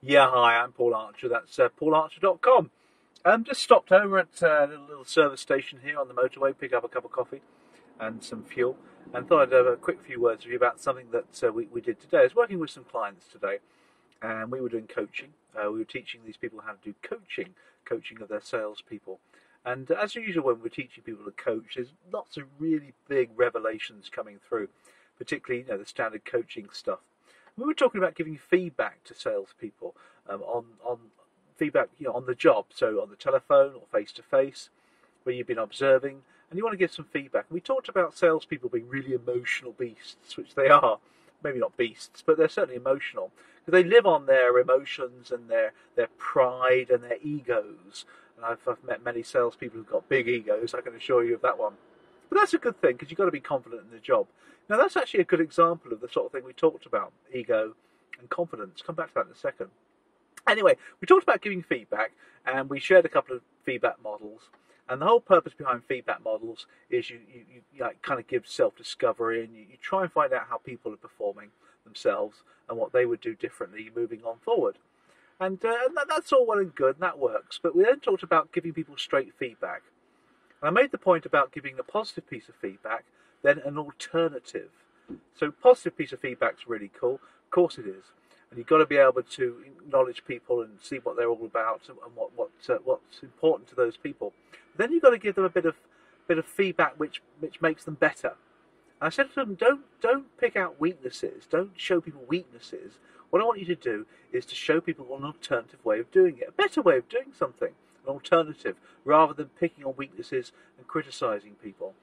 Yeah, hi, I'm Paul Archer. That's paularcher.com. Just stopped over at a little service station here on the motorway, pick up a cup of coffee and some fuel, and thought I'd have a quick few words with you about something that we did today. I was working with some clients today, and we were doing coaching. We were teaching these people how to do coaching of their salespeople. And as usual, when we're teaching people to coach, there's lots of really big revelations coming through, particularly the standard coaching stuff. We were talking about giving feedback to salespeople on feedback on the job, so on the telephone or face to face, where you've been observing, and you want to give some feedback. And we talked about salespeople being really emotional beasts, which they are. Maybe not beasts, but they're certainly emotional because they live on their emotions and their pride and their egos. And I've met many salespeople who've got big egos. I can assure you of that one. But that's a good thing because you've got to be confident in the job. Now, that's actually a good example of the sort of thing we talked about, ego and confidence. Come back to that in a second. Anyway, we talked about giving feedback, and we shared a couple of feedback models. And the whole purpose behind feedback models is you kind of give self-discovery, and you try and find out how people are performing themselves and what they would do differently moving on forward. And that's all well and good, and that works. But we then talked about giving people straight feedback. And I made the point about giving a positive piece of feedback, then an alternative. So positive piece of feedback's really cool. Of course it is. And you've got to be able to acknowledge people and see what they're all about and what's important to those people. Then you've got to give them a bit of feedback which makes them better. And I said to them, don't pick out weaknesses. Don't show people weaknesses. What I want you to do is to show people an alternative way of doing it, a better way of doing something, an alternative, rather than picking on weaknesses and criticising people.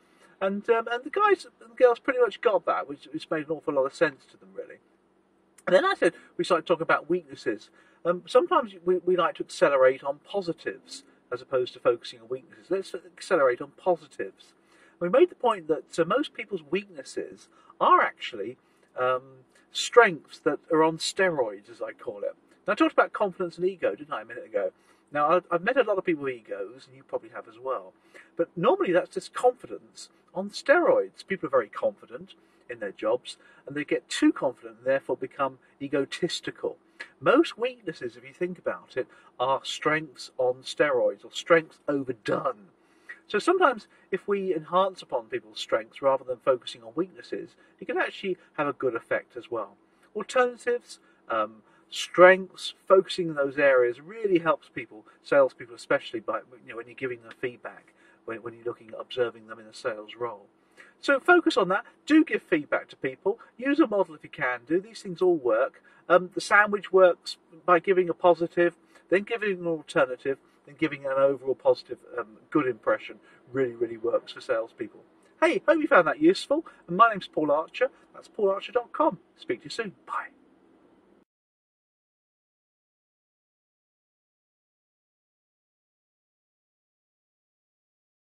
And the guys and girls pretty much got that, which made an awful lot of sense to them, really. And then I said we started talking about weaknesses. Sometimes we like to accelerate on positives as opposed to focusing on weaknesses. Let's accelerate on positives. We made the point that most people's weaknesses are actually strengths that are on steroids, as I call it. Now, I talked about confidence and ego, didn't I, a minute ago? Now, I've met a lot of people with egos, and you probably have as well. But normally that's just confidence on steroids. People are very confident in their jobs, and they get too confident and therefore become egotistical. Most weaknesses, if you think about it, are strengths on steroids or strengths overdone. So sometimes if we enhance upon people's strengths rather than focusing on weaknesses, it can actually have a good effect as well. Alternatives, strengths, focusing in those areas really helps people, salespeople especially, by when you're giving them feedback, when you're looking at observing them in a sales role. So focus on that. Do give feedback to people. Use a model if you can do. These things all work. The sandwich works by giving a positive, then giving an alternative, then giving an overall positive, good impression. Really, really works for salespeople. Hey, hope you found that useful. And my name's Paul Archer. That's paularcher.com. Speak to you soon. Bye.